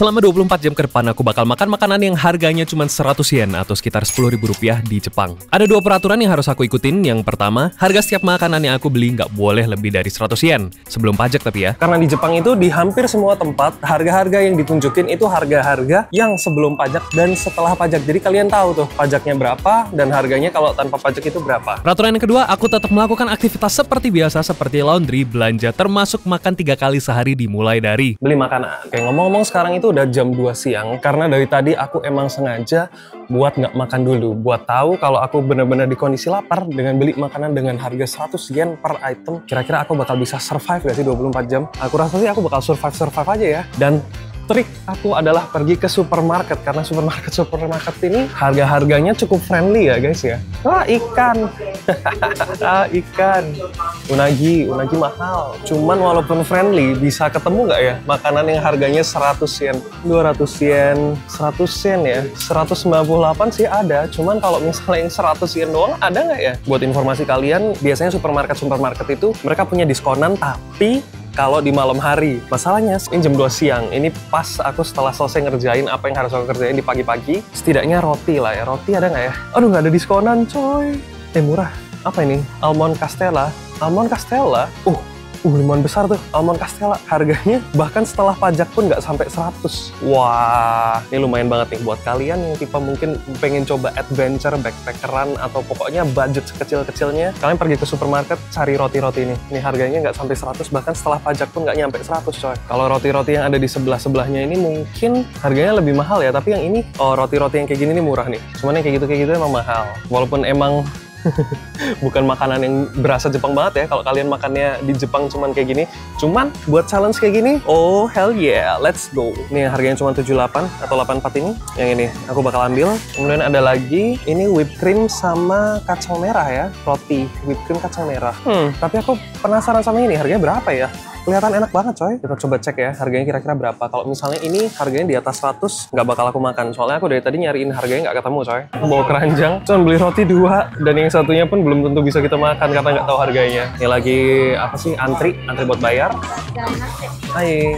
Selama 24 jam ke depan aku bakal makan makanan yang harganya cuma 100 yen atau sekitar 10.000 rupiah di Jepang. Ada dua peraturan yang harus aku ikutin. Yang pertama, harga setiap makanan yang aku beli nggak boleh lebih dari 100 yen. Sebelum pajak tapi ya. Karena di Jepang itu di hampir semua tempat, harga-harga yang ditunjukin itu harga-harga yang sebelum pajak dan setelah pajak. Jadi kalian tahu tuh pajaknya berapa dan harganya kalau tanpa pajak itu berapa. Peraturan yang kedua, aku tetap melakukan aktivitas seperti biasa seperti laundry, belanja, termasuk makan 3 kali sehari dimulai dari beli makanan. Kayak ngomong-ngomong sekarang itu udah jam 2 siang karena dari tadi aku emang sengaja buat nggak makan dulu, buat tahu kalau aku bener-bener di kondisi lapar dengan beli makanan dengan harga 100 yen per item. Kira-kira aku bakal bisa survive gak sih 24 jam? Aku rasa sih aku bakal survive aja ya. Dan trik aku adalah pergi ke supermarket karena supermarket ini harga-harganya cukup friendly ya guys ya. Wah, ikan. Ikan. Unagi mahal. Cuman walaupun friendly bisa ketemu nggak ya makanan yang harganya 100 yen, 200 yen, 100 yen ya. 198 sih ada. Cuman kalau misalnya yang 100 yen doang ada nggak ya? Buat informasi kalian, biasanya supermarket itu mereka punya diskonan tapi kalau di malam hari. Masalahnya ini jam 2 siang, ini pas aku setelah selesai ngerjain apa yang harus aku kerjain di pagi-pagi. Setidaknya roti lah ya, roti ada nggak ya? Aduh, nggak ada diskonan coy. Murah. Apa ini? Almond Castella. Lumayan besar tuh almond Castella. Harganya bahkan setelah pajak pun nggak sampai 100. Wah, ini lumayan banget nih buat kalian yang tipe mungkin pengen coba adventure, backpackeran, atau pokoknya budget sekecil-kecilnya. Kalian pergi ke supermarket, cari roti-roti ini. Ini harganya nggak sampai 100, bahkan setelah pajak pun nggak nyampe 100 coy. Kalau roti-roti yang ada di sebelah-sebelahnya ini mungkin harganya lebih mahal ya, tapi yang ini, roti-roti yang kayak gini nih murah nih. Cuman yang kayak gitu emang mahal. Walaupun emang bukan makanan yang berasa Jepang banget ya kalau kalian makannya di Jepang cuman kayak gini. Cuman buat challenge kayak gini, oh hell yeah, let's go. Ini harganya cuma 78 atau 84 ini. Yang ini aku bakal ambil. Kemudian ada lagi ini whipped cream sama kacang merah ya. Roti whipped cream kacang merah. Tapi aku penasaran sama ini, harganya berapa ya? Kelihatan enak banget coy. Kita coba cek ya harganya kira-kira berapa. Kalau misalnya ini harganya di atas 100, nggak bakal aku makan. Soalnya aku dari tadi nyariin harganya nggak ketemu coy. Aku bawa keranjang, cuman beli roti 2 dan yang satunya pun belum tentu bisa kita makan karena nggak tahu harganya. Ini lagi apa sih, antri buat bayar. Hai.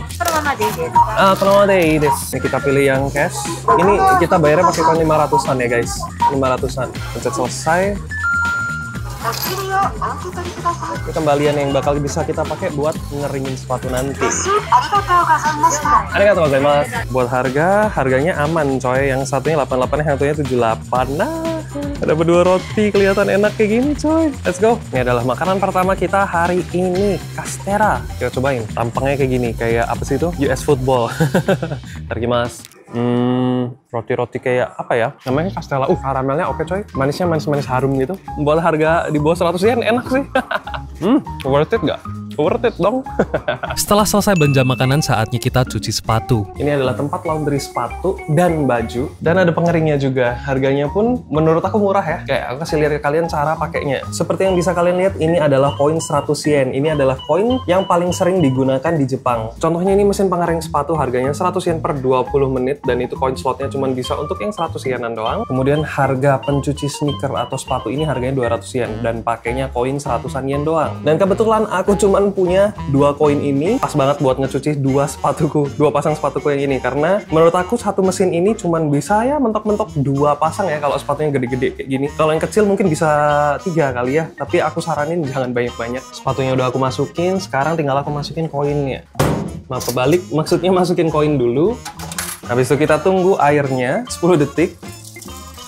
Ini kita pilih yang cash. Ini kita bayarnya pakai koin 500-an ya guys. 500-an. Pencet selesai. Ini kembalian yang bakal bisa kita pakai buat ngeringin sepatu nanti. Arigatou gozaimasu. Buat harganya aman coy. Yang satunya 88, yang satunya 78. Nah, ada berdua roti, kelihatan enak kayak gini coy. Let's go. Ini adalah makanan pertama kita hari ini, Castella. Kita cobain. Tampangnya kayak gini, kayak apa sih itu? US football. Arigatou. Roti-roti kayak apa ya? Namanya Castella. Karamelnya oke coy. Manisnya manis-manis harum gitu. Buat harga di bawah 100 yen enak sih. Worth it nggak? Worth it dong. Setelah selesai belanja makanan, saatnya kita cuci sepatu. Ini adalah tempat laundry sepatu dan baju, dan ada pengeringnya juga. Harganya pun menurut aku murah ya. Kayak aku kasih lihat ke kalian cara pakainya. Seperti yang bisa kalian lihat, ini adalah koin 100 yen. Ini adalah koin yang paling sering digunakan di Jepang. Contohnya ini mesin pengering sepatu, harganya 100 yen per 20 menit, dan itu koin slotnya cuma bisa untuk yang 100 yenan doang. Kemudian harga pencuci sneaker atau sepatu ini harganya 200 yen, dan pakainya koin 100-an yen doang. Dan kebetulan aku cuma punya 2 koin ini, pas banget buat ngecuci 2 pasang sepatuku yang ini, karena menurut aku satu mesin ini cuman bisa ya mentok-mentok 2 pasang ya kalau sepatunya gede-gede kayak gini. Kalau yang kecil mungkin bisa 3 kali ya, tapi aku saranin jangan banyak-banyak. Sepatunya udah aku masukin, sekarang tinggal aku masukin koinnya. Nah, kebalik, maksudnya masukin koin dulu, habis itu kita tunggu airnya 10 detik.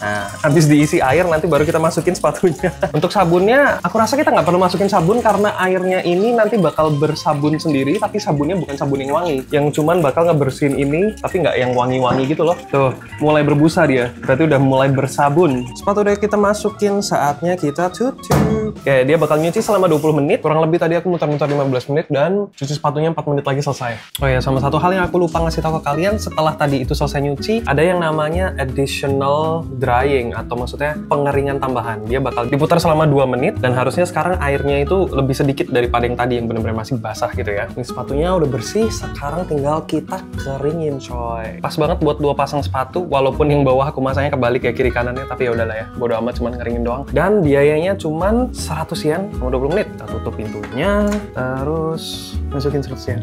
Nah, habis diisi air nanti baru kita masukin sepatunya. Untuk sabunnya, aku rasa kita nggak perlu masukin sabun karena airnya ini nanti bakal bersabun sendiri, tapi sabunnya bukan sabun yang wangi, yang cuman bakal ngebersihin ini, tapi nggak yang wangi-wangi gitu loh. Tuh, mulai berbusa dia, berarti udah mulai bersabun. Sepatu udah kita masukin, saatnya kita cuci. Oke, dia bakal nyuci selama 20 menit, kurang lebih tadi aku muter-muter 15 menit, dan cuci sepatunya 4 menit lagi selesai. Oh ya, sama satu hal yang aku lupa ngasih tahu ke kalian, setelah tadi itu selesai nyuci, ada yang namanya additional drying, atau maksudnya pengeringan tambahan. Dia bakal diputar selama 2 menit, dan harusnya sekarang airnya itu lebih sedikit daripada yang tadi yang benar-benar masih basah gitu ya. Ini sepatunya udah bersih, sekarang tinggal kita keringin coy. Pas banget buat 2 pasang sepatu, walaupun yang bawah aku masangnya kebalik ya kiri kanannya, tapi ya udahlah ya, bodo amat, cuman ngeringin doang. Dan biayanya cuman 100 yen sama 20 menit. Kita tutup pintunya, terus masukin 100 yen.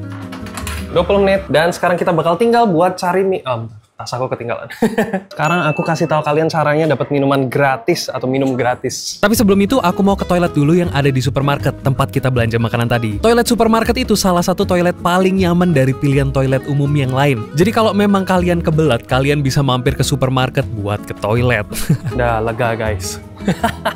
20 menit. Dan sekarang kita bakal tinggal buat cari mie. Tas aku ketinggalan. Sekarang aku kasih tahu kalian caranya dapat minuman gratis atau minum gratis. Tapi sebelum itu aku mau ke toilet dulu yang ada di supermarket tempat kita belanja makanan tadi. Toilet supermarket itu salah satu toilet paling nyaman dari pilihan toilet umum yang lain. Jadi kalau memang kalian kebelet, kalian bisa mampir ke supermarket buat ke toilet. Udah lega guys.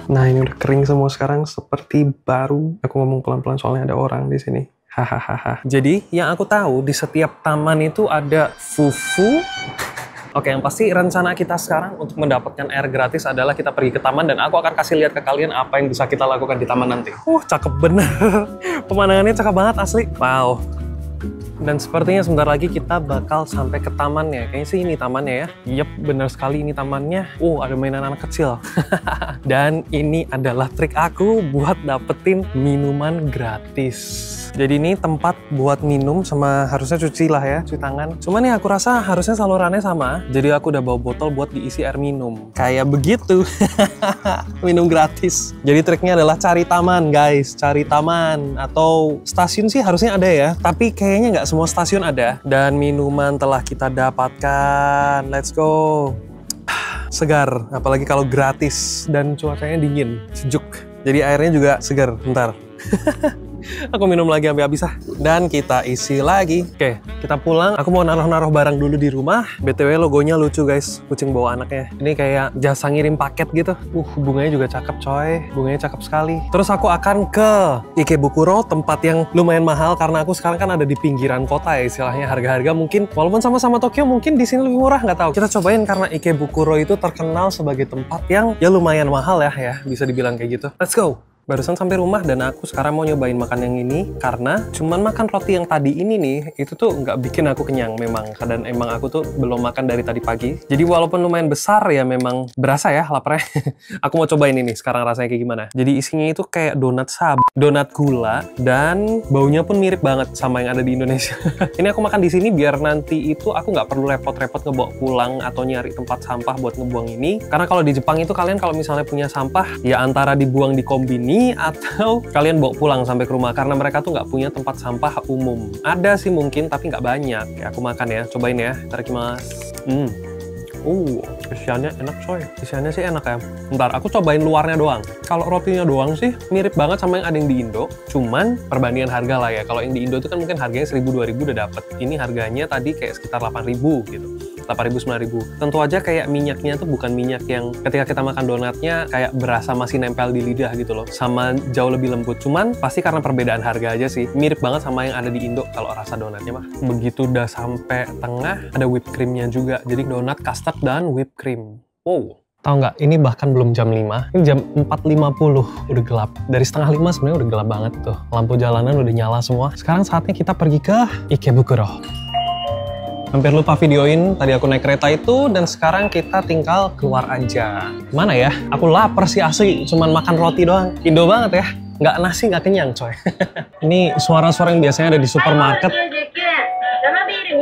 Nah ini udah kering semua sekarang seperti baru. Aku ngomong pelan-pelan soalnya ada orang di sini. Hahaha. Jadi yang aku tahu di setiap taman itu ada fufu. Oke, yang pasti rencana kita sekarang untuk mendapatkan air gratis adalah kita pergi ke taman dan aku akan kasih lihat ke kalian apa yang bisa kita lakukan di taman nanti. Cakep bener. Pemandangannya cakep banget asli. Wow. Dan sepertinya sebentar lagi kita bakal sampai ke tamannya. Kayaknya sih ini tamannya ya. Yep, bener sekali ini tamannya. Ada mainan anak kecil. Dan ini adalah trik aku buat dapetin minuman gratis. Jadi ini tempat buat minum sama harusnya cuci lah ya, cuci tangan. Cuman ya aku rasa harusnya salurannya sama. Jadi aku udah bawa botol buat diisi air minum. Kayak begitu. Minum gratis. Jadi triknya adalah cari taman guys, cari taman. Atau stasiun sih harusnya ada ya. Tapi kayaknya nggak semua stasiun ada. Dan minuman telah kita dapatkan. Let's go. Segar, apalagi kalau gratis. Dan cuacanya dingin, sejuk. Jadi airnya juga segar. Bentar. Aku minum lagi sampai habis dan kita isi lagi. Oke, kita pulang. Aku mau naruh-naruh barang dulu di rumah. BTW logonya lucu guys, kucing bawa anaknya. Ini kayak jasa ngirim paket gitu. Bunganya juga cakep coy. Bunganya cakep sekali. Terus aku akan ke Ikebukuro, tempat yang lumayan mahal karena aku sekarang kan ada di pinggiran kota ya istilahnya. Harga-harga mungkin walaupun sama-sama Tokyo mungkin di sini lebih murah, nggak tahu. Kita cobain karena Ikebukuro itu terkenal sebagai tempat yang ya lumayan mahal ya, bisa dibilang kayak gitu. Let's go. Barusan sampai rumah dan aku sekarang mau nyobain makan yang ini karena cuman makan roti yang tadi ini nih itu tuh nggak bikin aku kenyang memang, dan emang aku tuh belum makan dari tadi pagi. Jadi walaupun lumayan besar ya memang berasa ya laparnya. Aku mau cobain ini sekarang rasanya kayak gimana. Jadi isinya itu kayak donat donat gula dan baunya pun mirip banget sama yang ada di Indonesia. Ini aku makan di sini biar nanti itu aku nggak perlu repot-repot ngebawa pulang atau nyari tempat sampah buat ngebuang ini. Karena kalau di Jepang itu kalian kalau misalnya punya sampah ya antara dibuang di kombini atau kalian bawa pulang sampai ke rumah karena mereka tuh nggak punya tempat sampah umum. Ada sih mungkin tapi nggak banyak. Ya aku makan ya, cobain ya. Itadakimasu. Isiannya enak coy. Isiannya sih enak ya. Bentar, aku cobain luarnya doang. Kalau rotinya doang sih mirip banget sama yang ada yang di Indo. Cuman perbandingan harga lah ya. Kalau yang di Indo itu kan mungkin harganya 1.000-2.000 udah dapet. Ini harganya tadi kayak sekitar 8.000 gitu. 8.000-9.000. Tentu aja kayak minyaknya tuh bukan minyak yang ketika kita makan donatnya kayak berasa masih nempel di lidah gitu loh. Sama jauh lebih lembut. Cuman pasti karena perbedaan harga aja sih. Mirip banget sama yang ada di Indo kalau rasa donatnya mah. Begitu udah sampai tengah ada whipped creamnya juga. Jadi donat, custard, dan whipped cream. Wow. Tahu nggak, ini bahkan belum jam 5. Ini jam 4.50, udah gelap. Dari setengah 5 sebenarnya udah gelap banget tuh. Lampu jalanan udah nyala semua. Sekarang saatnya kita pergi ke Ikebukuro. Hampir lupa videoin, tadi aku naik kereta itu, dan sekarang kita tinggal keluar aja. Mana ya? Aku lapar sih asli, cuman makan roti doang. Indo banget ya, nggak nasi nggak kenyang coy. Ini suara-suara yang biasanya ada di supermarket.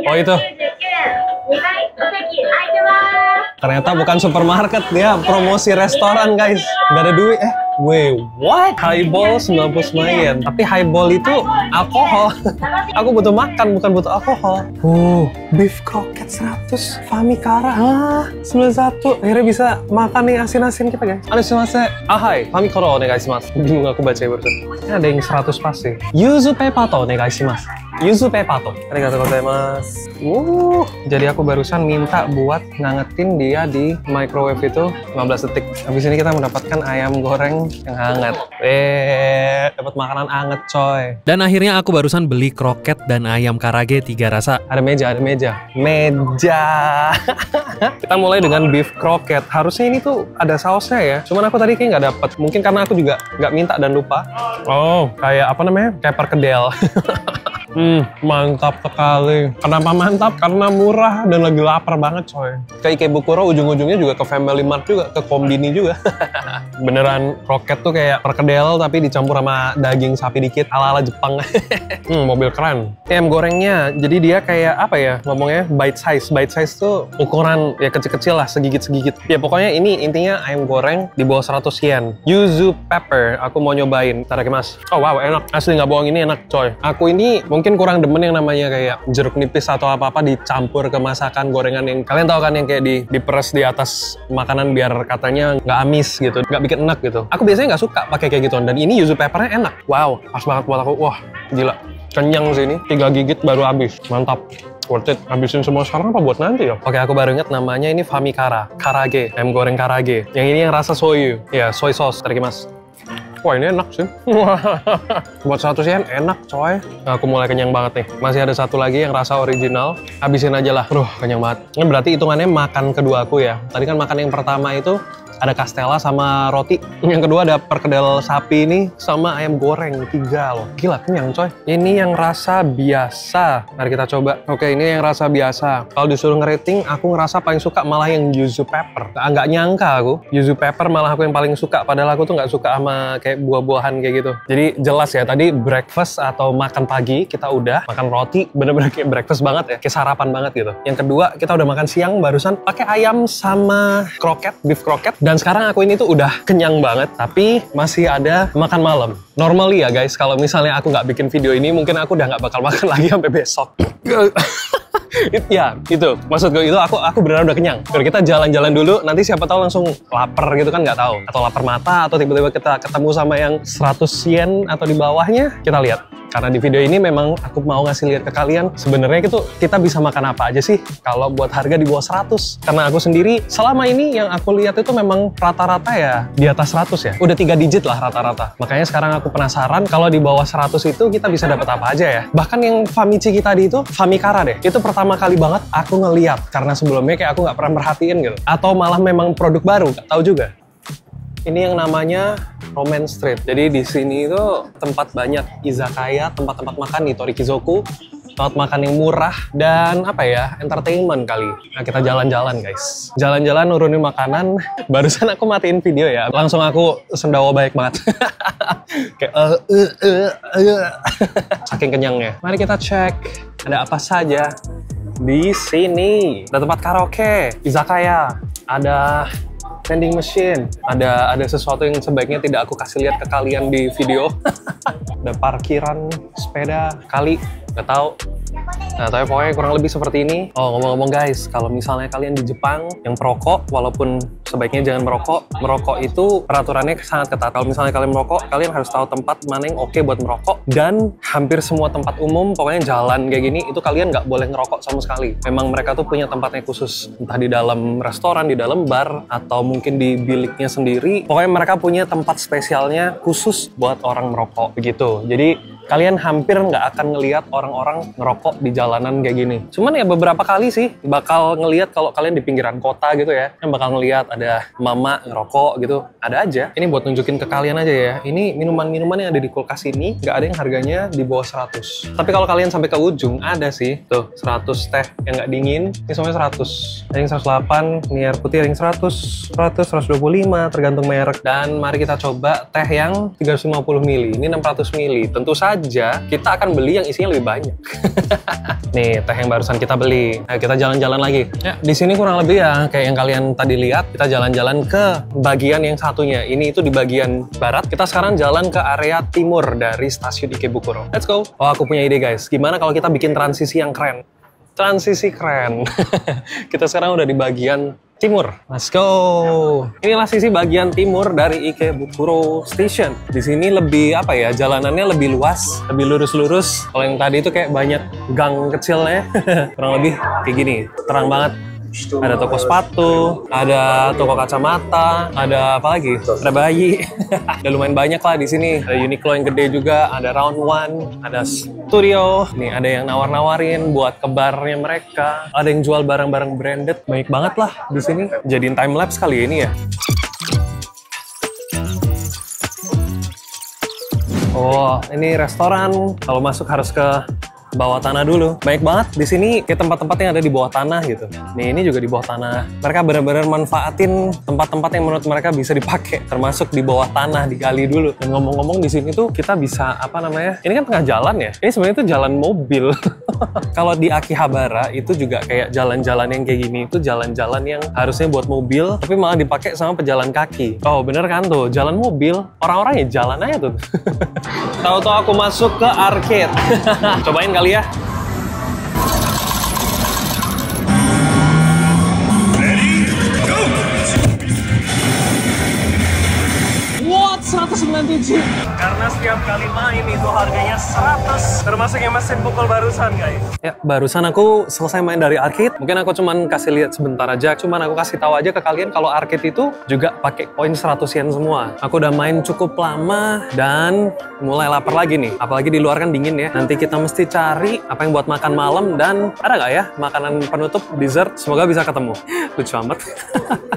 Oh itu. Ternyata bukan supermarket, dia promosi restoran guys. Nggak ada duit Wait, what? Highball 99 yen. Tapi highball itu alkohol. Aku butuh makan, bukan butuh alkohol. Beef croquette 100. Famikara. 91. Akhirnya bisa makan nih asin-asin kita guys. Anishimase. Ahai. Famikara onegaishimasu. Bingung aku baca barusan. Ini ada yang 100 pasti. Yuzu pepper to onegaishimasu. Yuzu pepper to. Arigatou gozaimasu. Jadi aku barusan minta buat ngangetin dia di microwave itu 15 detik. Habis ini kita mendapatkan ayam goreng yang hangat. Dapat makanan hangat coy. Dan akhirnya aku barusan beli kroket dan ayam karage 3 rasa. Ada meja. Kita mulai dengan beef croquette. Harusnya ini tuh ada sausnya ya. Cuman aku tadi kayak nggak dapet. Mungkin karena aku juga nggak minta dan lupa. Kayak apa namanya? Kayak perkedel. Mantap sekali. Kenapa mantap? Karena murah dan lagi lapar banget coy. Ke Ikebukuro ujung-ujungnya juga ke Family Mart juga, ke Kombini juga. Beneran kroket tuh kayak perkedel tapi dicampur sama daging sapi dikit ala-ala Jepang. Mobil keren. Ayam gorengnya, jadi dia kayak apa ya ngomongnya, bite size. Bite size tuh ukuran ya kecil-kecil lah, segigit-segigit. Ya pokoknya ini intinya ayam goreng di bawah 100 yen. Yuzu pepper, aku mau nyobain. Itadakimasu. Oh wow, enak. Asli nggak bohong, ini enak coy. Aku ini mungkin mungkin kurang demen yang namanya kayak jeruk nipis atau apa-apa dicampur ke masakan gorengan yang kalian tahu kan yang kayak diperes di atas makanan biar katanya nggak amis gitu, nggak bikin enak gitu. Aku biasanya nggak suka pakai kayak gituan, dan ini yuzu peppernya enak. Wow, pas banget buat aku. Wah, gila. Kenyang sih ini. 3 gigit baru habis. Mantap. Worth it. Habisin semua sekarang apa buat nanti ya? Oke, aku baru inget namanya ini Famikara. Karage. Ayam goreng karage. Yang ini yang rasa soyu. Ya, soy sauce. Terikimasu. Wah, ini enak sih. Buat 100 yen enak coy. Nah, aku mulai kenyang banget nih. Masih ada satu lagi yang rasa original. Habisin aja lah. Kenyang banget. Ini berarti hitungannya makan kedua aku ya. Tadi kan makan yang pertama itu ada castella sama roti. Yang kedua ada perkedel sapi ini sama ayam goreng 3 loh. Gila, kenyang coy. Ini yang rasa biasa. Mari kita coba. Oke, ini yang rasa biasa. Kalau disuruh ngerating, aku ngerasa paling suka malah yang yuzu pepper. Nggak nyangka aku. Yuzu pepper malah aku yang paling suka. Padahal aku tuh nggak suka sama kayak buah-buahan kayak gitu. Jadi jelas ya, tadi breakfast atau makan pagi kita udah. Makan roti, bener-bener kayak breakfast banget ya. Kayak sarapan banget gitu. Yang kedua, kita udah makan siang barusan pakai ayam sama kroket, beef kroket. Dan sekarang aku ini tuh udah kenyang banget, tapi masih ada makan malam. Normally ya guys, kalau misalnya aku nggak bikin video ini, mungkin aku udah nggak bakal makan lagi sampai besok. Ya, itu. Maksud gue itu aku beneran udah kenyang. Biar kita jalan-jalan dulu, nanti siapa tahu langsung lapar gitu kan, nggak tahu. Atau lapar mata, atau tiba-tiba kita ketemu sama yang 100 yen atau di bawahnya, kita lihat. Karena di video ini memang aku mau ngasih lihat ke kalian sebenarnya itu kita bisa makan apa aja sih kalau buat harga di bawah 100. Karena aku sendiri selama ini yang aku lihat itu memang rata-rata ya di atas 100 ya. Udah 3 digit lah rata-rata. Makanya sekarang aku penasaran kalau di bawah 100 itu kita bisa dapat apa aja ya. Bahkan yang Famichi tadi itu Famikara deh. Itu pertama kali banget aku ngeliat karena sebelumnya kayak aku nggak pernah merhatiin gitu. Atau malah memang produk baru, nggak tahu juga. Ini yang namanya Roman Street. Jadi di sini itu tempat banyak izakaya, tempat-tempat makan di Torikizoku, tempat makan yang murah dan apa ya, entertainment kali. Nah, kita jalan-jalan guys. Jalan-jalan nurunin makanan. Barusan aku matiin video ya. Langsung aku sendawa baik banget. Kayak saking kenyangnya. Mari kita cek ada apa saja di sini. Ada tempat karaoke, izakaya, ada vending machine, ada sesuatu yang sebaiknya tidak aku kasih lihat ke kalian di video. Ada parkiran sepeda kali, nggak tahu. Nah, tapi pokoknya kurang lebih seperti ini. Oh, ngomong-ngomong guys, kalau misalnya kalian di Jepang yang perokok, walaupun sebaiknya jangan merokok, merokok itu peraturannya sangat ketat. Kalau misalnya kalian merokok, kalian harus tahu tempat mana yang oke buat merokok. Dan hampir semua tempat umum, pokoknya jalan kayak gini, itu kalian nggak boleh ngerokok sama sekali. Memang mereka tuh punya tempatnya khusus. Entah di dalam restoran, di dalam bar, atau mungkin di biliknya sendiri. Pokoknya mereka punya tempat spesialnya khusus buat orang merokok, begitu. Jadi kalian hampir nggak akan ngelihat orang-orang ngerokok di jalanan kayak gini. Cuman ya beberapa kali sih bakal ngelihat kalau kalian di pinggiran kota gitu ya, yang bakal ngelihat ada mama ngerokok gitu. Ada aja. Ini buat nunjukin ke kalian aja ya. Ini minuman-minuman yang ada di kulkas ini nggak ada yang harganya di bawah 100. Tapi kalau kalian sampai ke ujung ada sih. Tuh 100 teh yang nggak dingin. Ini semuanya 100. Ada yang 108, ini air putih ada yang 100, 125 tergantung merek. Dan mari kita coba teh yang 350 ml. Ini 600 ml. Tentu saja kita akan beli yang isinya lebih banyak. Nih teh yang barusan kita beli. Ayo kita jalan-jalan lagi. Ya di sini kurang lebih ya kayak yang kalian tadi lihat. Kita jalan-jalan ke bagian yang satunya. Ini itu di bagian barat. Kita sekarang jalan ke area timur dari stasiun Ikebukuro. Let's go. Oh aku punya ide guys. Gimana kalau kita bikin transisi yang keren? Transisi keren. Kita sekarang udah di bagian timur. Let's go. Inilah sisi bagian timur dari Ikebukuro Station. Di sini lebih apa ya? Jalanannya lebih luas, lebih lurus-lurus. Kalau yang tadi itu kayak banyak gang kecilnya. Kurang lebih kayak gini. Terang banget. Ada toko sepatu, ada toko kacamata, ada apa lagi? Ada bayi. Ada lumayan banyak lah di sini. Ada Uniqlo yang gede juga, ada Round One, ada Studio. Nih ada yang nawar-nawarin buat ke barnya mereka. Ada yang jual barang-barang branded. Banyak banget lah di sini. Jadiin time lapse kali ini ya. Oh, ini restoran. Kalau masuk harus ke ke bawah tanah dulu. Banyak banget di sini kayak tempat-tempat yang ada di bawah tanah gitu. Nih ini juga di bawah tanah. Mereka benar-benar manfaatin tempat-tempat yang menurut mereka bisa dipakai, termasuk di bawah tanah, digali dulu. Dan ngomong-ngomong di sini tuh kita bisa apa namanya? Ini kan tengah jalan ya. Ini sebenarnya tuh jalan mobil. Kalau di Akihabara itu juga kayak jalan-jalan yang kayak gini itu jalan-jalan yang harusnya buat mobil, tapi malah dipakai sama pejalan kaki. Oh bener kan tuh, jalan mobil, orang-orang ya jalan aja tuh. Tahu-tahu aku masuk ke arcade. Cobain kali ya. What? 197? Karena setiap kali main itu harganya 100. Termasuk yang mesin pukul barusan guys. Ya barusan aku selesai main dari arcade. Mungkin aku cuman kasih lihat sebentar aja. Cuman aku kasih tahu aja ke kalian kalau arcade itu juga pakai koin 100 yen semua. Aku udah main cukup lama dan mulai lapar lagi nih. Apalagi di luar kan dingin ya. Nanti kita mesti cari apa yang buat makan malam. Dan ada nggak ya makanan penutup, dessert? Semoga bisa ketemu. Lucu amat.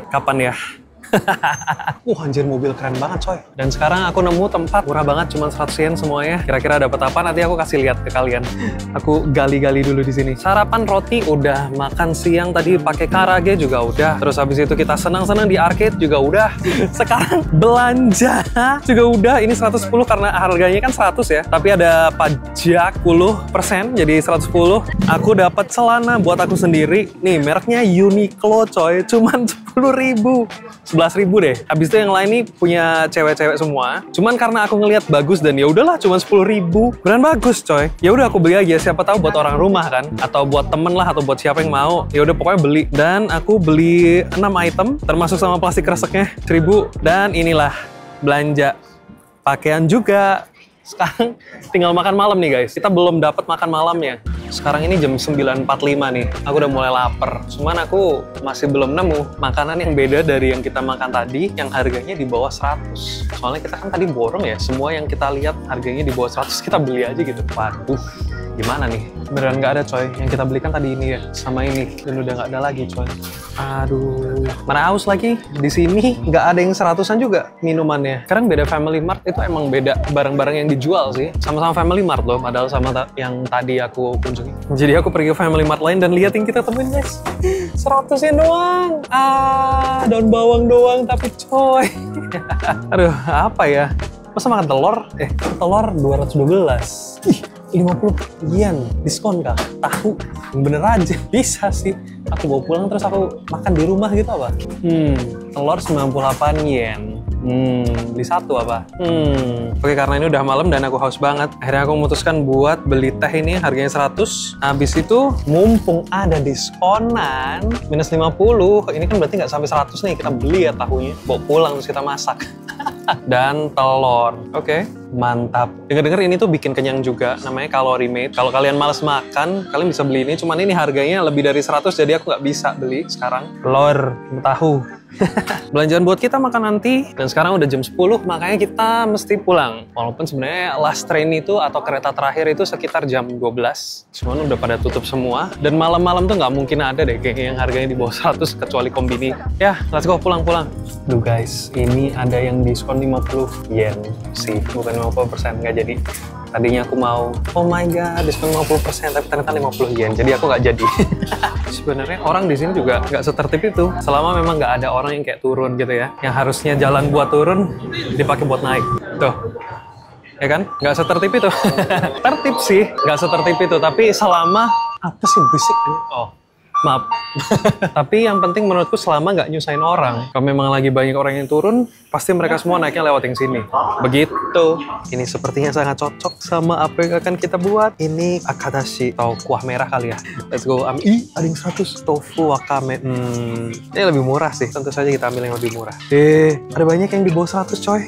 Kapan ya? Anjir mobil keren banget coy. Dan sekarang aku nemu tempat murah banget, cuma 100 yen semuanya. Kira-kira dapat apa nanti aku kasih lihat ke kalian. Aku gali-gali dulu di sini. Sarapan roti udah, makan siang tadi pakai karage juga udah. Terus habis itu kita senang-senang di arcade juga udah. Sekarang belanja juga udah. Ini 110 karena harganya kan 100 ya. Tapi ada pajak 10% jadi 110. Aku dapat celana buat aku sendiri. Nih mereknya Uniqlo coy, cuman 10.000. 11.000 deh. Habis itu yang lain nih punya cewek-cewek semua. Cuman karena aku ngelihat bagus dan ya udahlah cuma 10.000. Beneran bagus coy. Ya udah aku beli aja, siapa tahu buat orang rumah kan, atau buat temen lah, atau buat siapa yang mau. Ya udah pokoknya beli. Dan aku beli 6 item termasuk sama plastik kreseknya 1.000. Dan inilah belanja pakaian juga. Sekarang tinggal makan malam nih guys. Kita belum dapat makan malamnya. Sekarang ini jam 9.45 nih. Aku udah mulai lapar. Cuman aku masih belum nemu makanan yang beda dari yang kita makan tadi, yang harganya di bawah 100. Soalnya kita kan tadi borong ya. Semua yang kita lihat harganya di bawah 100 kita beli aja gitu. Waduh, gimana nih? Beneran nggak ada coy. Yang kita belikan tadi ini ya, sama ini. Dan udah nggak ada lagi coy. Aduh, mana haus lagi. Di sini nggak ada yang 100-an juga minumannya. Karena beda Family Mart itu emang beda barang-barang yang dijual sih. Sama-sama Family Mart loh, padahal sama yang tadi aku kunjungi. Jadi aku pergi ke Family Mart lain dan lihat yang kita temuin guys. 100 yen doang. Daun bawang doang tapi coy. Aduh, apa ya? Masa makan telur? Telur 212. 50 yen diskon kah? Tahu bener aja bisa sih. Aku bawa pulang terus aku makan di rumah gitu apa? Telur 98 yen. Beli satu apa? Oke, karena ini udah malam dan aku haus banget. Akhirnya aku memutuskan buat beli teh ini harganya 100. Habis itu mumpung ada diskonan minus 50. Ini kan berarti nggak sampai 100 nih kita beli ya tahunya. Bawa pulang terus kita masak. Dan telur. Oke, mantap. Dengar-dengar ini tuh bikin kenyang juga. Namanya Calorie Mate. Kalau kalian males makan, kalian bisa beli ini. Cuman ini harganya lebih dari 100, jadi aku nggak bisa beli sekarang. Telur, tahu. Belanjaan buat kita makan nanti. Dan sekarang udah jam 10, makanya kita mesti pulang. Walaupun sebenarnya last train itu atau kereta terakhir itu sekitar jam 12. Cuman udah pada tutup semua. Dan malam-malam tuh nggak mungkin ada deh kayaknya yang harganya di bawah 100 kecuali kombini. Ya, let's go pulang-pulang. Duh guys, ini ada yang diskon 50 yen sih, bukan 50%, nggak jadi. Tadinya aku mau, oh my god, diskon 50%, tapi ternyata 50 yen, jadi aku nggak jadi. Sebenarnya orang di sini juga nggak setertib itu, selama memang nggak ada orang yang kayak turun gitu ya, yang harusnya jalan buat turun, dipakai buat naik. Tuh, ya kan? Nggak setertib itu. Tertib sih, nggak setertib itu, tapi selama, apa sih berisik? Oh. Maaf. Tapi yang penting menurutku selama nggak nyusahin orang. Kalau memang lagi banyak orang yang turun, pasti mereka semua naiknya lewat yang sini. Begitu. Ini sepertinya sangat cocok sama apa yang akan kita buat. Ini akadashi atau kuah merah kali ya. Let's go. Ada yang 100 tofu wakame. Ini lebih murah sih. Tentu saja kita ambil yang lebih murah. Ada banyak yang di bawah 100 coy.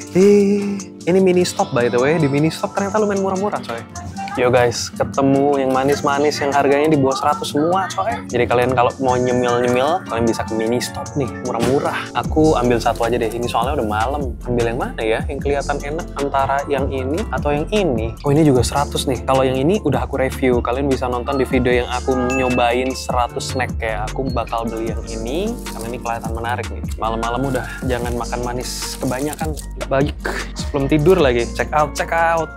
Ini mini stop by the way. Di mini stop ternyata lumayan murah-murah coy. Yo guys, ketemu yang manis-manis yang harganya di bawah 100 semua coy. Jadi kalian kalau mau nyemil-nyemil, kalian bisa ke mini stop nih, murah-murah. Aku ambil satu aja deh, ini soalnya udah malam. Ambil yang mana ya, yang kelihatan enak antara yang ini atau yang ini. Oh ini juga 100 nih. Kalau yang ini udah aku review, kalian bisa nonton di video yang aku nyobain 100 snack ya. Aku bakal beli yang ini, karena ini kelihatan menarik nih. Malam-malam udah jangan makan manis kebanyakan. Baik, sebelum tidur lagi, check out.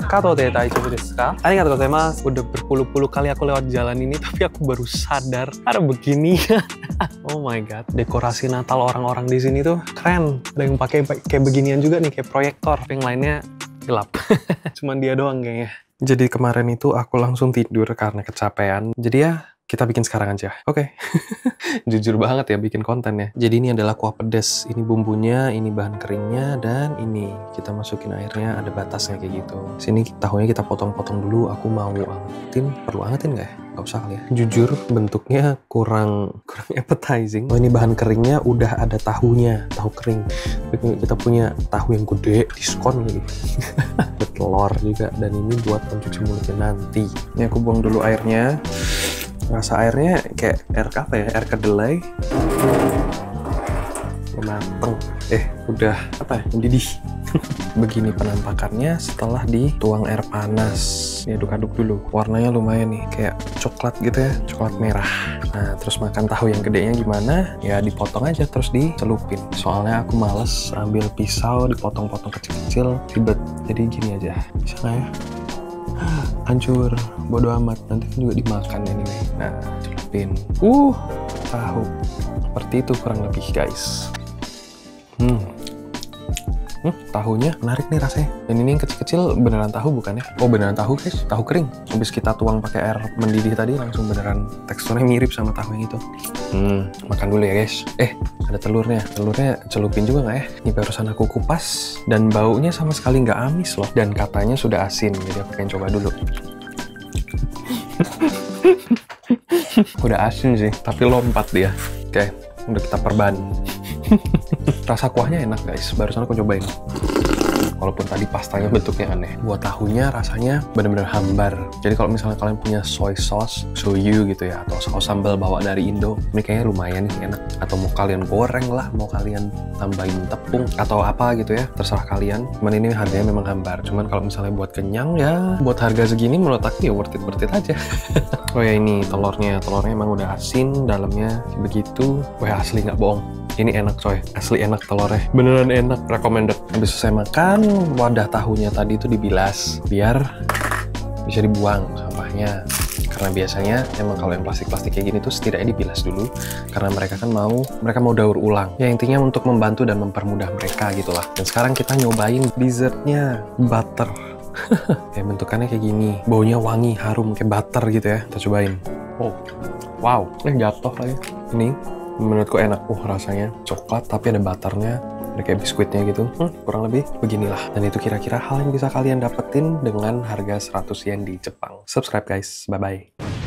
Kato de taichou desu ka? teman-teman, udah berpuluh-puluh kali aku lewat jalan ini, tapi aku baru sadar ada begini. Oh my god, dekorasi Natal orang-orang di sini tuh keren. Ada yang pakai kayak beginian juga nih, kayak proyektor. Yang lainnya gelap. Cuman dia doang kayaknya. Jadi kemarin itu aku langsung tidur karena kecapean. Jadi ya kita bikin sekarang aja. Oke. Jujur banget ya bikin kontennya. Jadi ini adalah kuah pedas. Ini bumbunya, ini bahan keringnya, dan ini kita masukin airnya, ada batasnya kayak gitu. Sini tahunya kita potong-potong dulu. Aku mau angetin. Perlu angetin nggak ya? Nggak usah kali ya. Jujur bentuknya kurang appetizing. Oh, ini bahan keringnya udah ada tahunya, tahu kering. Kita punya tahu yang gede, diskon gitu. Telur juga, dan ini buat pencuci mulutnya nanti. Ini aku buang dulu airnya. Rasa airnya kayak air apa ya? Air kedelai. Mateng. Udah apa ya? Mendidih. Begini penampakannya setelah dituang air panas. Ini aduk-aduk dulu. Warnanya lumayan nih, kayak coklat gitu ya, coklat merah. Nah, terus makan tahu yang gedenya gimana? Ya dipotong aja terus dicelupin. Soalnya aku males ambil pisau dipotong-potong kecil-kecil, ribet. Jadi gini aja. Bisa nggak ya? Hancur, bodo amat, nanti kan juga dimakan anyway. Nah, celupin. Tahu. Seperti itu kurang lebih, guys. Tahunya menarik nih rasanya. Dan ini yang kecil-kecil beneran tahu bukan ya? Oh, beneran tahu, guys. Tahu kering. Habis kita tuang pakai air mendidih tadi, langsung beneran teksturnya mirip sama tahu yang itu. Makan dulu ya, guys. Ada telurnya. Telurnya celupin juga nggak ya? Ini barusan aku kupas, dan baunya sama sekali nggak amis loh. Dan katanya sudah asin, jadi aku pengen coba dulu. Udah asin sih, tapi lompat dia. Oke, udah kita perban. Rasa kuahnya enak, guys. Barusan aku cobain. Walaupun tadi pastanya bentuknya aneh. Buat tahunya rasanya bener-bener hambar. Jadi kalau misalnya kalian punya soy sauce, soyu gitu ya, atau saus sambal bawa dari Indo, ini kayaknya lumayan nih, enak. Atau mau kalian goreng lah, mau kalian tambahin tepung atau apa gitu ya, terserah kalian. Cuman ini harganya memang hambar. Cuman kalau misalnya buat kenyang ya, buat harga segini menurut aku ya worth it aja. Oh ya, ini telurnya emang udah asin, dalamnya begitu. Wah, asli nggak bohong. Ini enak coy, asli enak telurnya. Beneran enak, recommended. Habis selesai makan, wadah tahunya tadi itu dibilas biar bisa dibuang sampahnya. Karena biasanya emang kalau yang plastik-plastik kayak gini tuh setidaknya dibilas dulu, karena mereka mau daur ulang. Ya intinya untuk membantu dan mempermudah mereka gitulah. Dan sekarang kita nyobain dessertnya, butter. Kayak bentukannya kayak gini, baunya wangi, harum kayak butter gitu ya. Kita cobain. Oh, wow, jatuh lagi. Ini menurutku enak. Rasanya coklat tapi ada butternya, ada kayak biskuitnya gitu. Kurang lebih beginilah. Dan itu kira-kira hal yang bisa kalian dapetin dengan harga 100 yen di Jepang. Subscribe guys, bye-bye.